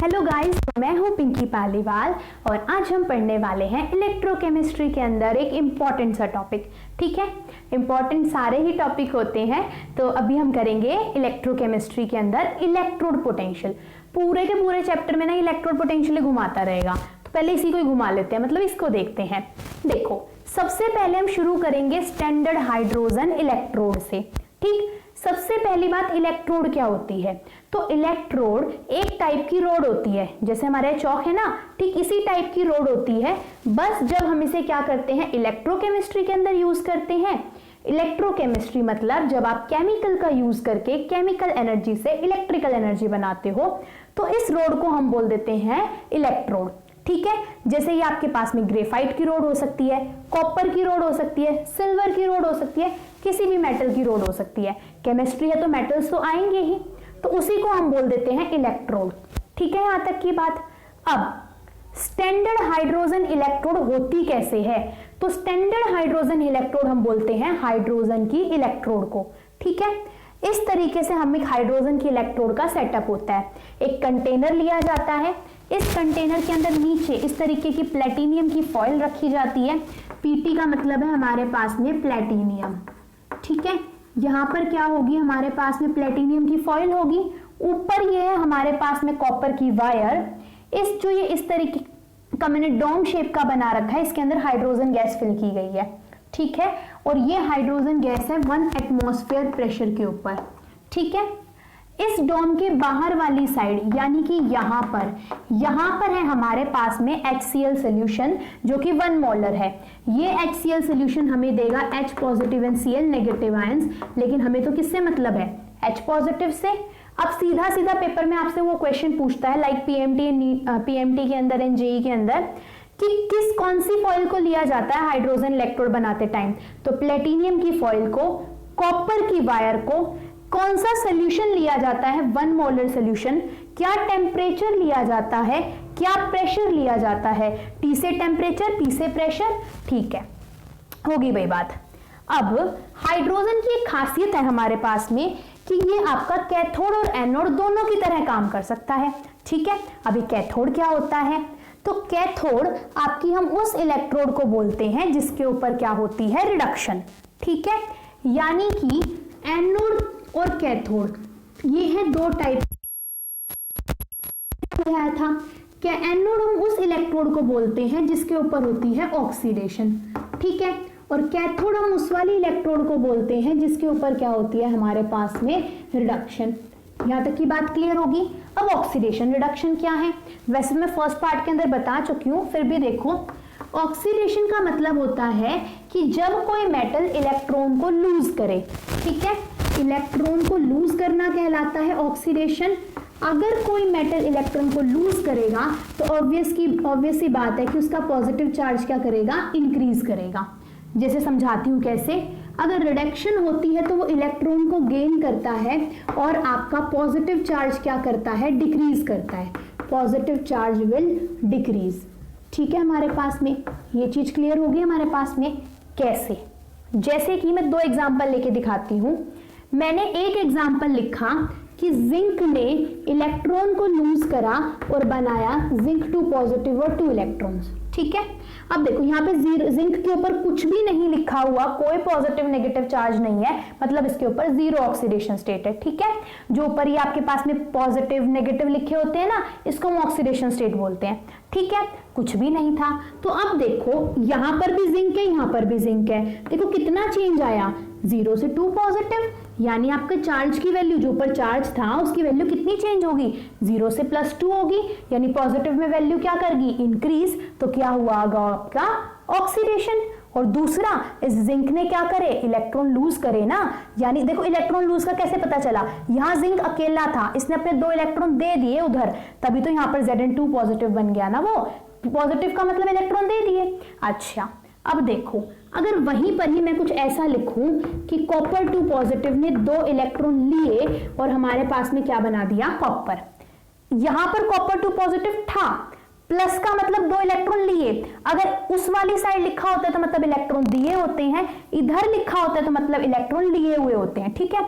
Hello guys, मैं हूं पिंकी पालीवाल और आज हम पढ़ने वाले हैं इलेक्ट्रोकेमिस्ट्री के अंदर एक इम्पॉर्टेंट सा टॉपिक। ठीक है, इम्पॉर्टेंट सारे ही टॉपिक होते हैं, तो अभी हम करेंगे इलेक्ट्रोकेमिस्ट्री के अंदर इलेक्ट्रोड पोटेंशियल। पूरे के पूरे चैप्टर में ना इलेक्ट्रोड पोटेंशियल घुमाता रहेगा, तो पहले इसी को ही घुमा लेते हैं, मतलब इसको देखते हैं। देखो, सबसे पहले हम शुरू करेंगे स्टैंडर्ड हाइड्रोजन इलेक्ट्रोड से। ठीक, सबसे पहली बात, इलेक्ट्रोड क्या होती है? तो इलेक्ट्रोड एक टाइप की रोड होती है, जैसे हमारे चौक है ना, ठीक इसी टाइप की रोड होती है। बस जब हम इसे क्या करते हैं, इलेक्ट्रोकेमिस्ट्री के अंदर यूज करते हैं। इलेक्ट्रोकेमिस्ट्री मतलब जब आप केमिकल का यूज करके केमिकल एनर्जी से इलेक्ट्रिकल एनर्जी बनाते हो, तो इस रोड को हम बोल देते हैं इलेक्ट्रोड। ठीक है, जैसे ये आपके पास में ग्रेफाइट की रोड हो सकती है, कॉपर की रोड हो सकती है, सिल्वर की रोड हो सकती है, किसी भी मेटल की रोड हो सकती है। केमिस्ट्री है तो मेटल्स तो आएंगे ही, तो उसी को हम बोल देते हैं इलेक्ट्रोड। ठीक है, यहां तक की बात। अब स्टैंडर्ड हाइड्रोजन इलेक्ट्रोड होती कैसे है? तो स्टैंडर्ड हाइड्रोजन इलेक्ट्रोड हम बोलते हैं हाइड्रोजन की इलेक्ट्रोड को। ठीक है, इस तरीके से हम एक हाइड्रोजन की इलेक्ट्रोड का सेटअप होता है। एक कंटेनर लिया जाता है, इस कंटेनर के अंदर नीचे इस तरीके की प्लेटिनियम की फॉइल रखी जाती है। पीटी का मतलब है हमारे पास में प्लेटिनियम। ठीक है, यहाँ पर क्या होगी, हमारे पास में प्लेटिनियम की फॉइल होगी, ऊपर ये है हमारे पास में कॉपर की वायर। इस जो ये इस तरीके का मैंने डोम शेप का बना रखा है, इसके अंदर हाइड्रोजन गैस फिल की गई है। ठीक है, और ये हाइड्रोजन गैस है 1 एटमॉस्फेयर प्रेशर के ऊपर। ठीक है, इस डोम के बाहर वाली साइड यानी कि यहाँ पर है हमारे पास में HCl सोल्यूशन जो कि 1 मोलर है। ये HCl सोल्यूशन हमें देगा H positive and Cl negative ions, लेकिन हमें तो किससे मतलब है, H पॉजिटिव से। अब सीधा सीधा पेपर में आपसे वो क्वेश्चन पूछता है, लाइक PMT के अंदर एंड JEE के अंदर, कि कौन सी फॉइल को लिया जाता है हाइड्रोजन इलेक्ट्रोड बनाते टाइम? तो प्लेटिनियम की फॉइल को, कॉपर की वायर को। कौन सा सोल्यूशन लिया जाता है? 1 मोलर सोल्यूशन। क्या टेम्परेचर लिया जाता है, क्या प्रेशर लिया जाता है? T से टेम्परेचर, P से प्रेशर। ठीक है, होगी भाई बात। अब हाइड्रोजन की एक खासियत है हमारे पास में कि ये आपका कैथोड और एनोड दोनों की तरह काम कर सकता है। ठीक है, अभी कैथोड क्या होता है? तो कैथोड आपकी हम उस इलेक्ट्रोड को बोलते हैं जिसके ऊपर क्या होती है, रिडक्शन। ठीक है, यानी कि एनोड और कैथोड ये है दो टाइप था। क्या एनोड हम उस इलेक्ट्रोड को बोलते हैं जिसके ऊपर होती है ऑक्सीडेशन। ठीक है, और कैथोड हम उस वाली इलेक्ट्रोड को बोलते हैं जिसके ऊपर क्या होती है हमारे पास में रिडक्शन। यहां तक की बात क्लियर होगी। अब ऑक्सीडेशन रिडक्शन क्या है? वैसे मैं फर्स्ट पार्ट के अंदर बता चुकी हूं, फिर भी देखो, ऑक्सीडेशन का मतलब होता है कि जब कोई मेटल इलेक्ट्रॉन को लूज करे। ठीक है, इलेक्ट्रॉन को लूज करना कहलाता है ऑक्सीडेशन। अगर कोई मेटल इलेक्ट्रॉन को लूज करेगा तो ऑब्वियस सी बात है कि उसका पॉजिटिव चार्ज क्या करेगा, इंक्रीज करेगा। जैसे समझाती हूं कैसे। अगर रिडक्शन होती है तो वो इलेक्ट्रॉन को गेन करता है और आपका पॉजिटिव चार्ज क्या करता है, डिक्रीज करता है। Positive charge will decrease. ठीक है, हमारे पास में ये चीज क्लियर होगी हमारे पास में। कैसे? जैसे कि मैं 2 एग्जांपल लेके दिखाती हूं। मैंने एक एग्जांपल लिखा कि जिंक ने इलेक्ट्रॉन को लूज करा और बनाया जिंक 2 पॉजिटिव और 2 इलेक्ट्रॉन्स। ठीक है, अब देखो यहाँ पे जिंक के ऊपर कुछ भी नहीं लिखा हुआ, कोई पॉजिटिव नेगेटिव चार्ज नहीं है, मतलब इसके ऊपर 0 ऑक्सीडेशन स्टेट है। ठीक है, जो ऊपर ये आपके पास में पॉजिटिव नेगेटिव लिखे होते हैं ना, इसको हम ऑक्सीडेशन स्टेट बोलते हैं। ठीक है, कुछ भी नहीं था। तो अब देखो, यहां पर भी जिंक है, यहां पर भी जिंक है। देखो कितना चेंज आया, 0 से 2 पॉजिटिव, यानी आपके चार्ज की वैल्यू, जो ऊपर चार्ज था उसकी वैल्यू कितनी चेंज होगी, 0 से +2 होगी, यानी पॉजिटिव में वैल्यू क्या करेगी, इंक्रीज। तो क्या हुआ आपका ऑक्सीडेशन। और दूसरा, इस जिंक ने क्या करे, इलेक्ट्रॉन लूज करे ना, यानी देखो इलेक्ट्रॉन लूज का कैसे पता चला, यहां जिंक अकेला था, इसने अपने 2 इलेक्ट्रॉन दे दिए उधर, तभी तो यहां पर Zn2 पॉजिटिव बन गया ना। वो पॉजिटिव का मतलब इलेक्ट्रॉन दे दिए। अच्छा, अब देखो, अगर वहीं पर ही मैं कुछ ऐसा लिखूं कि कॉपर 2 पॉजिटिव ने 2 इलेक्ट्रॉन लिए और हमारे पास में क्या बना दिया, कॉपर। यहां पर कॉपर 2 पॉजिटिव था, प्लस का मतलब 2 इलेक्ट्रॉन लिए। अगर उस वाली साइड लिखा होता है तो मतलब इलेक्ट्रॉन दिए होते हैं, इधर लिखा होता है तो मतलब इलेक्ट्रॉन लिए हुए होते हैं। ठीक है,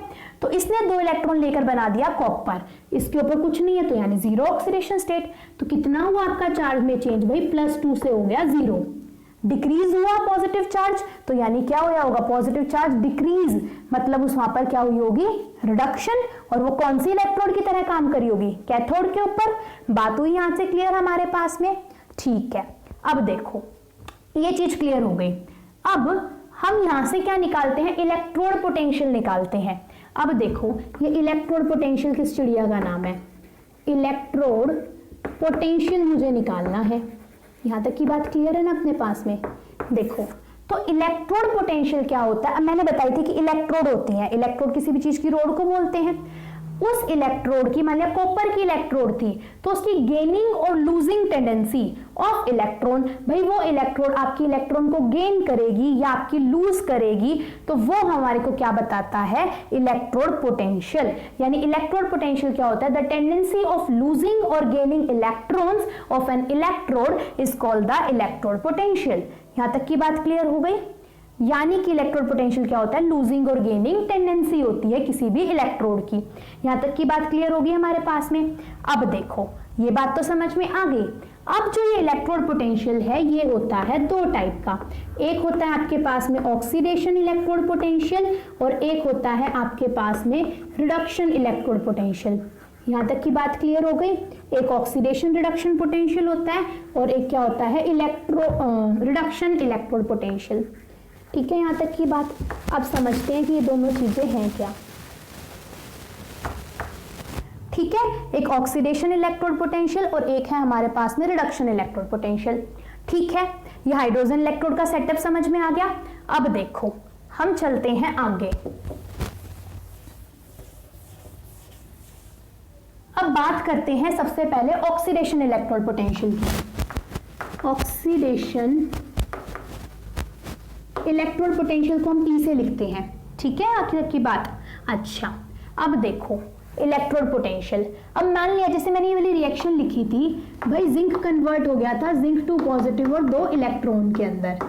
तो इसने 2 इलेक्ट्रॉन लेकर बना दिया कॉपर, इसके ऊपर कुछ नहीं है तो यानी जीरो ऑक्सीडेशन स्टेट। तो कितना हुआ आपका चार्ज में चेंज भाई, +2 से हो गया 0। डिक्रीज हुआ पॉजिटिव चार्ज तो यानी क्या होगा, पॉजिटिव चार्ज डिक्रीज, मतलब उस वहां पर क्या हुई होगी, रिडक्शन। और वो कौन सी इलेक्ट्रोड की तरह काम करी होगी, कैथोड के ऊपर। बात हुई यहां से क्लियर हमारे पास में, ठीक है। अब देखो ये चीज क्लियर हो गई। अब हम यहां से क्या निकालते हैं, इलेक्ट्रोड पोटेंशियल निकालते हैं। अब देखो ये इलेक्ट्रोड पोटेंशियल किस चिड़िया का नाम है, इलेक्ट्रोड पोटेंशियल मुझे निकालना है। यहां तक की बात क्लियर है ना अपने पास में। देखो तो इलेक्ट्रोड पोटेंशियल क्या होता है, अब मैंने बताई थी कि इलेक्ट्रोड होती हैं, इलेक्ट्रोड किसी भी चीज की रोड को बोलते हैं। उस इलेक्ट्रोड की, मान लिया कॉपर की इलेक्ट्रोड थी तो उसकी गेनिंग और लूजिंग टेंडेंसी ऑफ इलेक्ट्रॉन, भाई वो इलेक्ट्रोड आपकी इलेक्ट्रॉन को गेन करेगी या आपकी लूज करेगी, तो वो हमारे को क्या बताता है, इलेक्ट्रोड पोटेंशियल। यानी इलेक्ट्रोड पोटेंशियल क्या होता है, द टेंडेंसी ऑफ लूजिंग और gaining electrons of N electrode is called the electrode potential. यहां तक की बात क्लियर हो गई। यानी कि इलेक्ट्रोड पोटेंशियल क्या होता है, लूजिंग और गेनिंग टेंडेंसी होती है किसी भी इलेक्ट्रोड की। यहां तक की बात क्लियर होगी हमारे पास में। अब देखो ये बात तो समझ में आ गई। अब जो ये इलेक्ट्रोड पोटेंशियल है ये होता है 2 टाइप का, एक होता है आपके पास में ऑक्सीडेशन इलेक्ट्रोड पोटेंशियल और एक होता है आपके पास में रिडक्शन इलेक्ट्रोड पोटेंशियल। यहां तक की बात क्लियर हो गई। एक ऑक्सीडेशन रिडक्शन पोटेंशियल होता है और एक क्या होता है, रिडक्शन इलेक्ट्रोड पोटेंशियल। ठीक है, यहां तक की बात। अब समझते हैं कि ये दोनों चीजें हैं क्या। ठीक है, एक ऑक्सीडेशन इलेक्ट्रोड पोटेंशियल और एक है हमारे पास में रिडक्शन इलेक्ट्रोड पोटेंशियल। ठीक है, ये हाइड्रोजन इलेक्ट्रोड का सेटअप समझ में आ गया। अब देखो हम चलते हैं आगे। अब बात करते हैं सबसे पहले ऑक्सीडेशन इलेक्ट्रोड पोटेंशियल की। ऑक्सीडेशन इलेक्ट्रोड पोटेंशियल को हम ई से लिखते हैं। ठीक है, आखिर की बात। अच्छा अब देखो इलेक्ट्रोड पोटेंशियल। अब मान लिया जैसे मैंने ये वाली रिएक्शन लिखी थी, भाई जिंक कन्वर्ट हो गया था जिंक टू पॉजिटिव और 2 इलेक्ट्रॉन के अंदर,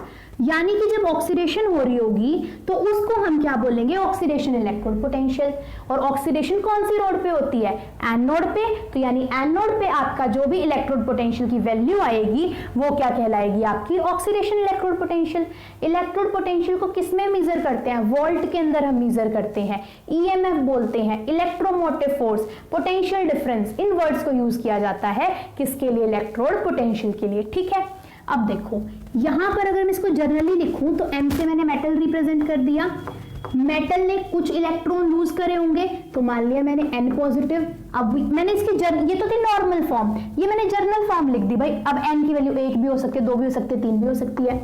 यानी कि जब ऑक्सीडेशन हो रही होगी तो उसको हम क्या बोलेंगे, ऑक्सीडेशन इलेक्ट्रोड पोटेंशियल। और ऑक्सीडेशन कौन सी रोड पे होती है, एनोड पे। तो यानी एनोड पे आपका जो भी इलेक्ट्रोड पोटेंशियल की वैल्यू आएगी वो क्या कहलाएगी, आपकी oxidation electrode potential. Electrode potential को किसमें मेजर करते हैं, वोल्ट के अंदर हम मेजर करते हैं। ईएमएफ बोलते हैं, इलेक्ट्रोमोटिव फोर्स, पोटेंशियल डिफरेंस, इन वर्ड्स को यूज किया जाता है किसके लिए, इलेक्ट्रोड पोटेंशियल के लिए। ठीक है, अब देखो यहां पर अगर मैं इसको जनरली लिखूं तो m से मैंने मेटल रिप्रेजेंट कर दिया। मेटल ने कुछ इलेक्ट्रॉन लूज करे होंगे तो मान लिया मैंने n पॉजिटिव। अब मैंने इसकी ये तो थी नॉर्मल फॉर्म, ये मैंने जर्नल फॉर्म लिख दी। भाई अब n की वैल्यू 1 भी हो सकती है, 2 भी हो सकती है, 3 भी हो सकती है।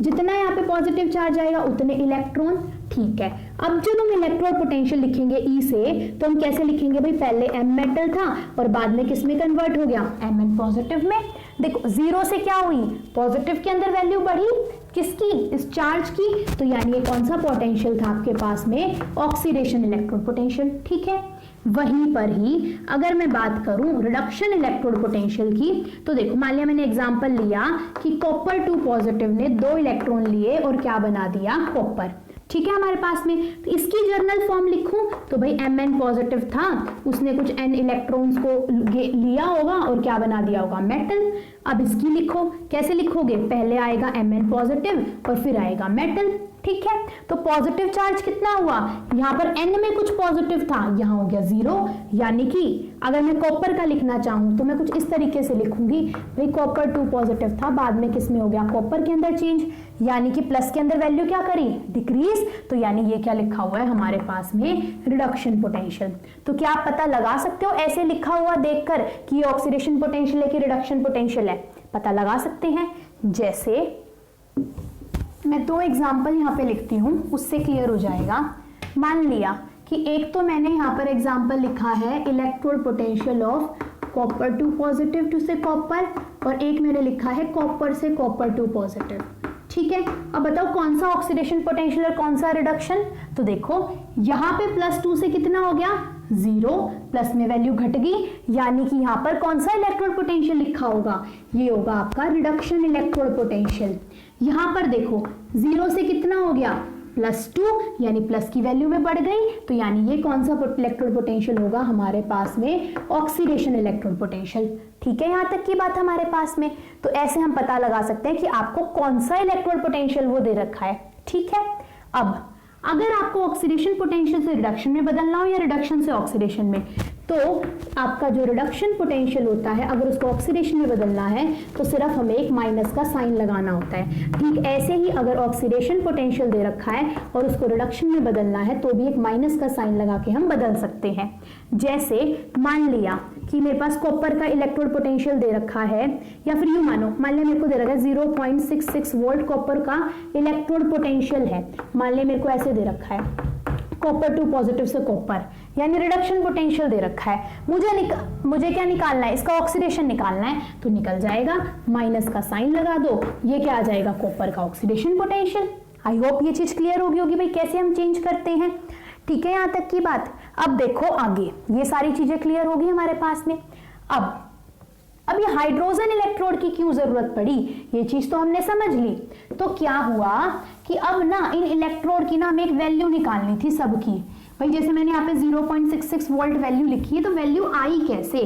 जितना यहाँ पे पॉजिटिव चार्ज आएगा उतने इलेक्ट्रॉन। ठीक है, अब जब हम इलेक्ट्रोड पोटेंशियल लिखेंगे ई से तो हम कैसे लिखेंगे, भाई पहले m मेटल था और बाद में किस में कन्वर्ट हो गया, Mn पॉजिटिव में। देखो 0 से क्या हुई, पॉजिटिव के अंदर वैल्यू बढ़ी किसकी, इस चार्ज की। तो यानी ये कौन सा पोटेंशियल था आपके पास में, ऑक्सीडेशन इलेक्ट्रोड पोटेंशियल। ठीक है, वहीं पर ही अगर मैं बात करूं रिडक्शन इलेक्ट्रोड पोटेंशियल की, तो देखो मान लिया मैंने एग्जांपल लिया कि कॉपर 2 पॉजिटिव ने 2 इलेक्ट्रॉन लिए और क्या बना दिया, कॉपर। ठीक है हमारे पास में, तो इसकी जर्नल फॉर्म लिखूं तो भाई Mn पॉजिटिव था, उसने कुछ n इलेक्ट्रॉन्स को लिया होगा और क्या बना दिया होगा, मेटल। अब इसकी लिखो, कैसे लिखोगे, पहले आएगा Mn पॉजिटिव और फिर आएगा मेटल। ठीक है, तो पॉजिटिव चार्ज कितना हुआ, यहाँ पर n में कुछ पॉजिटिव था, यहाँ हो गया 0। यानी कि अगर मैं कॉपर का लिखना चाहूं तो मैं कुछ इस तरीके से लिखूंगी, भाई कॉपर 2 पॉजिटिव था, बाद में किस में हो गया, कॉपर के अंदर चेंज, यानी कि प्लस के अंदर वैल्यू क्या करी, डिक्रीज। तो यानी ये क्या लिखा हुआ है हमारे पास में, रिडक्शन पोटेंशियल। तो क्या आप पता लगा सकते हो ऐसे लिखा हुआ देखकर कि ये ऑक्सीडेशन पोटेंशियल है कि रिडक्शन पोटेंशियल है, पता लगा सकते हैं। जैसे मैं 2 एग्जाम्पल यहाँ पे लिखती हूँ, उससे क्लियर हो जाएगा। मान लिया कि एक तो मैंने यहाँ पर एग्जाम्पल लिखा है electrode potential of copper 2 positive to से कॉपर, और एक मैंने लिखा है कॉपर से कॉपर 2 पॉजिटिव। ठीक है, अब बताओ कौन सा ऑक्सीडेशन पोटेंशियल और कौन सा रिडक्शन। तो देखो यहाँ पे +2 से कितना हो गया, 0, प्लस में वैल्यू घट गई, यानी कि यहाँ पर कौन सा इलेक्ट्रोड पोटेंशियल लिखा होगा, ये होगा आपका रिडक्शन इलेक्ट्रोड पोटेंशियल। यहाँ पर देखो 0 से कितना हो गया, +2 यानी प्लस की वैल्यू में बढ़ गई, तो यानी ये कौन सा इलेक्ट्रोड पोटेंशियल होगा हमारे पास में, ऑक्सीडेशन इलेक्ट्रोड पोटेंशियल। ठीक है, यहां तक की बात हमारे पास में। तो ऐसे हम पता लगा सकते हैं कि आपको कौन सा इलेक्ट्रोड पोटेंशियल वो दे रखा है। ठीक है, अब अगर आपको ऑक्सीडेशन पोटेंशियल से रिडक्शन में बदलना हो या रिडक्शन से ऑक्सीडेशन में, तो आपका जो रिडक्शन पोटेंशियल होता है अगर उसको ऑक्सीडेशन में बदलना है तो सिर्फ हमें एक माइनस का साइन लगाना होता है। ठीक ऐसे ही अगर ऑक्सीडेशन पोटेंशियल दे रखा है और उसको रिडक्शन में बदलना है तो भी एक माइनस का साइन लगा के हम बदल सकते हैं। जैसे मान लिया कि मेरे पास कॉपर का इलेक्ट्रोड पोटेंशियल दे रखा है, या फिर यूं मानो, मान लिया मेरे को दे रखा है 0.66 वोल्ट कॉपर का इलेक्ट्रोड पोटेंशियल है। मान लिया मेरे को ऐसे दे रखा है, कॉपर टू पॉजिटिव से कॉपर, यानी रिडक्शन पोटेंशियल दे रखा है। मुझे क्या निकालना है, इसका ऑक्सीडेशन निकालना है, तो निकल जाएगा, माइनस का साइन लगा दो, ये क्या आ जाएगा, कॉपर का ऑक्सीडेशन पोटेंशियल। आई होप ये चीज क्लियर होगी होगी भाई कैसे हम चेंज करते हैं। ठीक है, यहां तक की बात। अब देखो आगे, ये सारी चीजें क्लियर होगी हमारे पास में। अब ये हाइड्रोजन इलेक्ट्रोड की क्यों जरूरत पड़ी, ये चीज तो हमने समझ ली। तो क्या हुआ कि अब ना इन इलेक्ट्रोड की ना हमें एक वैल्यू निकालनी थी सबकी। भाई जैसे मैंने यहाँ पे 0.66 वोल्ट वैल्यू लिखी है, तो वैल्यू आई कैसे।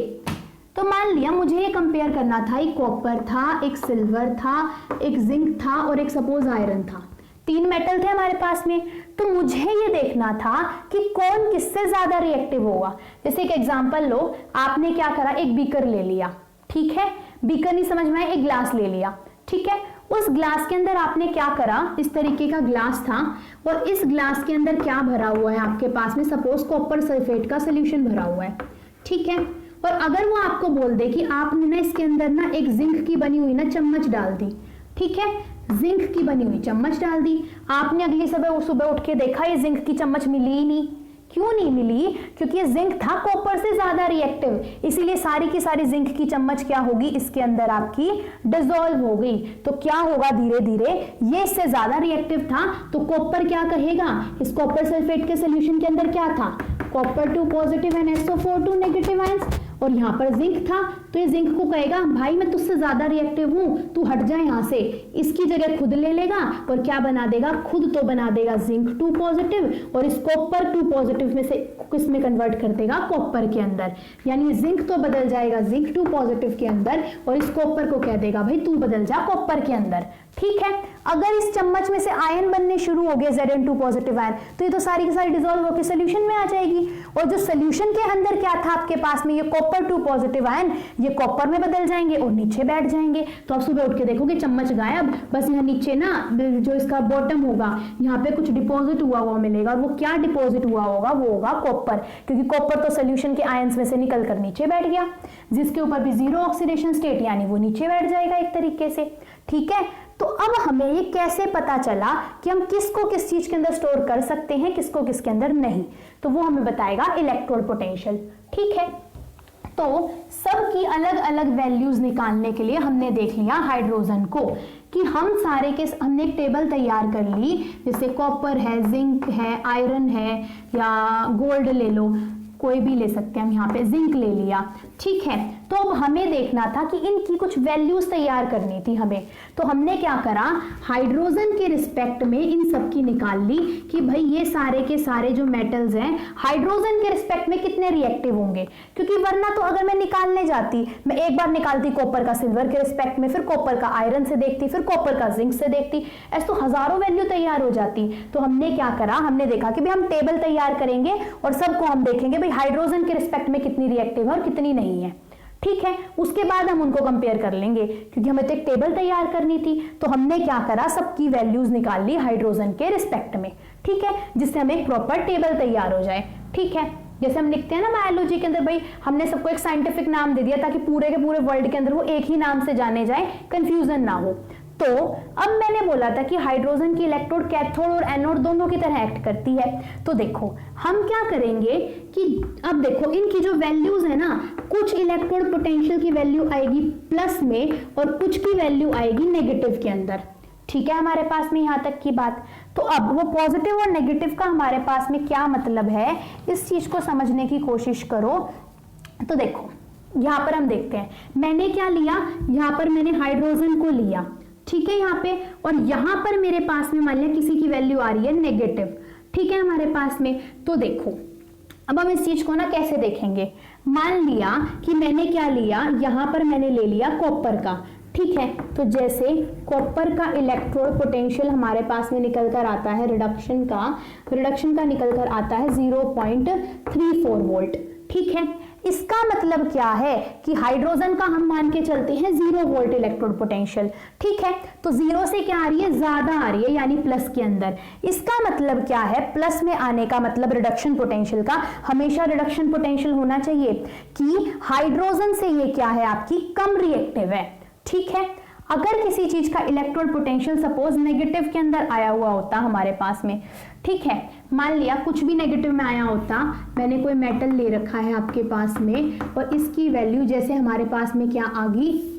तो मान लिया मुझे ये कंपेयर करना था, एक कॉपर था, एक सिल्वर था, एक जिंक था और एक सपोज आयरन था। 3 मेटल थे हमारे पास में। तो मुझे ये देखना था कि कौन किससे ज्यादा रिएक्टिव होगा। जैसे एक एग्जांपल लो, आपने क्या करा, एक बीकर ले लिया। ठीक है, बीकर नहीं समझ में आया, एक ग्लास ले लिया। ठीक है, उस ग्लास के अंदर आपने क्या करा, इस तरीके का ग्लास था और इस ग्लास के अंदर क्या भरा हुआ है आपके पास में, सपोज कॉपर सल्फेट का सोल्यूशन भरा हुआ है। ठीक है, और अगर वो आपको बोल दे कि आपने ना इसके अंदर ना एक जिंक की बनी हुई ना चम्मच डाल दी। ठीक है, जिंक की बनी हुई चम्मच डाल दी, आपने अगली सुबह उठ के देखा ये जिंक की चम्मच मिली ही नहीं। क्यों नहीं मिली, क्योंकि ये जिंक था कॉपर से ज्यादा रिएक्टिव, इसीलिए सारी की सारी जिंक की चम्मच क्या होगी, इसके अंदर आपकी डिसॉल्व हो गई। तो क्या होगा, धीरे धीरे ये इससे ज्यादा रिएक्टिव था, तो कॉपर क्या कहेगा, इस कॉपर सल्फेट के सोल्यूशन के अंदर क्या था, copper 2 positive and SO4 2 negative ions, और यहाँ पर जिंक था, तो ये जिंक को कहेगा भाई मैं तुझसे ज्यादा रिएक्टिव हूं, तू हट जा यहाँ से। इसकी जगह खुद ले लेगा और क्या बना देगा, खुद तो बना देगा जिंक 2 पॉजिटिव और इस कॉपर 2 पॉजिटिव में से किस में कन्वर्ट कर देगा, कॉपर के अंदर। यानी जिंक तो बदल जाएगा जिंक 2 पॉजिटिव के अंदर और इस कॉपर को कह देगा भाई तू बदल जा कॉपर के अंदर। ठीक है, अगर इस चम्मच में से आयन बनने शुरू हो गए Zn2 पॉजिटिव आयन, तो ये तो सारी की सारी डिसॉल्व होकर सोल्यूशन में आ जाएगी। और जो सोल्यूशन के अंदर क्या था आपके पास में, ये कॉपर 2 पॉजिटिव आयन, ये कॉपर में बदल जाएंगे और नीचे बैठ जाएंगे। तो आप सुबह उठ के देखोगे चम्मच गायब, बस यहाँ नीचे ना जो इसका बॉटम होगा यहाँ पे कुछ डिपॉजिट हुआ मिलेगा, और वो क्या डिपॉजिट हुआ होगा, वो होगा कॉपर, क्योंकि कॉपर तो सोल्यूशन के आयंस में से निकल कर नीचे बैठ गया, जिसके ऊपर भी 0 ऑक्सीडेशन स्टेट, यानी वो नीचे बैठ जाएगा एक तरीके से। ठीक है, तो अब हमें ये कैसे पता चला कि हम किसको किस चीज के अंदर स्टोर कर सकते हैं, किसको किसके अंदर नहीं, तो वो हमें बताएगा इलेक्ट्रोड पोटेंशियल। ठीक है, तो सबकी अलग अलग वैल्यूज निकालने के लिए हमने देख लिया हाइड्रोजन को, कि हम सारे के हमने एक टेबल तैयार कर ली, जैसे कॉपर है, जिंक है, आयरन है, या गोल्ड ले लो, कोई भी ले सकते हैं हम, यहाँ पे जिंक ले लिया। ठीक है, तो अब हमें देखना था कि इनकी कुछ वैल्यूज तैयार करनी थी हमें। तो हमने क्या करा, हाइड्रोजन के रिस्पेक्ट में इन सब की निकाल ली कि भाई ये सारे के सारे जो मेटल्स हैं हाइड्रोजन के रिस्पेक्ट में कितने रिएक्टिव होंगे, क्योंकि वरना तो अगर मैं निकालने जाती, मैं एक बार निकालती कॉपर का सिल्वर के रिस्पेक्ट में, फिर कॉपर का आयरन से देखती, फिर कॉपर का जिंक से देखती, ऐसे तो हजारों वैल्यू तैयार हो जाती। तो हमने क्या करा, हमने देखा कि भाई हम टेबल तैयार करेंगे और सबको हम देखेंगे भाई हाइड्रोजन के रिस्पेक्ट में कितनी रिएक्टिव है और कितनी नहीं है। ठीक है, उसके बाद हम उनको कंपेयर कर लेंगे, क्योंकि हमें तो एक टेबल तैयार करनी थी। तो हमने क्या करा, सबकी वैल्यूज निकाल ली हाइड्रोजन के रिस्पेक्ट में। ठीक है, जिससे हमें एक प्रॉपर टेबल तैयार हो जाए। ठीक है, जैसे हम लिखते हैं ना बायोलॉजी के अंदर, भाई हमने सबको एक साइंटिफिक नाम दे दिया ताकि पूरे के पूरे वर्ल्ड के अंदर वो एक ही नाम से जाने जाए, कंफ्यूजन ना हो। तो अब मैंने बोला था कि हाइड्रोजन की इलेक्ट्रोड कैथोड और एनोड दोनों की तरह एक्ट करती है। तो देखो हम क्या करेंगे कि अब देखो इनकी जो वैल्यूज है ना, कुछ इलेक्ट्रोड पोटेंशियल की वैल्यू आएगी प्लस में और कुछ की वैल्यू आएगी नेगेटिव के अंदर। ठीक है, हमारे पास में यहां तक की बात। तो अब वो पॉजिटिव और नेगेटिव का हमारे पास में क्या मतलब है, इस चीज को समझने की कोशिश करो। तो देखो यहां पर हम देखते हैं, मैंने क्या लिया, यहां पर मैंने हाइड्रोजन को लिया। ठीक है यहाँ पे, और यहाँ पर मेरे पास में मान लिया किसी की वैल्यू आ रही है नेगेटिव, ठीक है हमारे पास में। तो देखो अब हम इस चीज को ना कैसे देखेंगे, मान लिया कि मैंने क्या लिया, यहां पर मैंने ले लिया कॉपर का, ठीक है। तो जैसे कॉपर का इलेक्ट्रोड पोटेंशियल हमारे पास में निकल कर आता है, रिडक्शन का निकल कर आता है 0.34 वोल्ट, ठीक है। इसका मतलब क्या है कि हाइड्रोजन का हम मान के चलते हैं 0 वोल्ट इलेक्ट्रोड पोटेंशियल, ठीक है। तो 0 से क्या आ रही है, ज्यादा आ रही है, यानी प्लस के अंदर। इसका मतलब क्या है, प्लस में आने का मतलब रिडक्शन पोटेंशियल का हमेशा रिडक्शन पोटेंशियल होना चाहिए कि हाइड्रोजन से ये क्या है, आपकी कम रिएक्टिव है, ठीक है। अगर किसी चीज का इलेक्ट्रोड पोटेंशियल सपोज नेगेटिव के अंदर आया हुआ होता हमारे पास में, ठीक है, मान लिया कुछ भी नेगेटिव में आया होता, मैंने कोई मेटल ले रखा है आपके पास में और इसकी वैल्यू जैसे हमारे पास में क्या आ गई,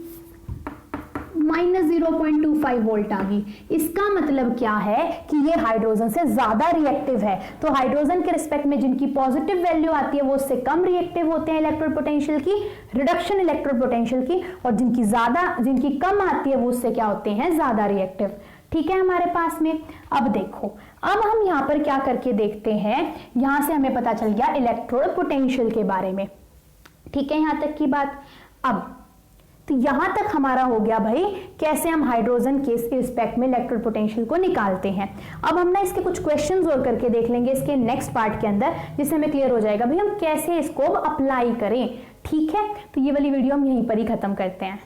-0.25 वोल्ट आ गई। इसका मतलब क्या है कि ये हाइड्रोजन से ज्यादा रिएक्टिव है। तो हाइड्रोजन के रिस्पेक्ट में जिनकी पॉजिटिव वैल्यू आती है वो उससे कम रिएक्टिव होते हैं इलेक्ट्रोड पोटेंशियल की, रिडक्शन इलेक्ट्रोड पोटेंशियल की, और जिनकी कम आती है वो उससे क्या होते हैं, ज्यादा रिएक्टिव, ठीक है हमारे पास में। अब देखो, अब हम यहां पर क्या करके देखते हैं, यहां से हमें पता चल गया इलेक्ट्रोड पोटेंशियल के बारे में, ठीक है, यहां तक की बात। अब तो यहां तक हमारा हो गया भाई कैसे हम हाइड्रोजन के रिस्पेक्ट में इलेक्ट्रोड पोटेंशियल को निकालते हैं। अब हम ना इसके कुछ क्वेश्चंस और करके देख लेंगे इसके नेक्स्ट पार्ट के अंदर, जिससे हमें क्लियर हो जाएगा भाई हम कैसे इसको अप्लाई करें, ठीक है। तो ये वाली वीडियो हम यहीं पर ही खत्म करते हैं।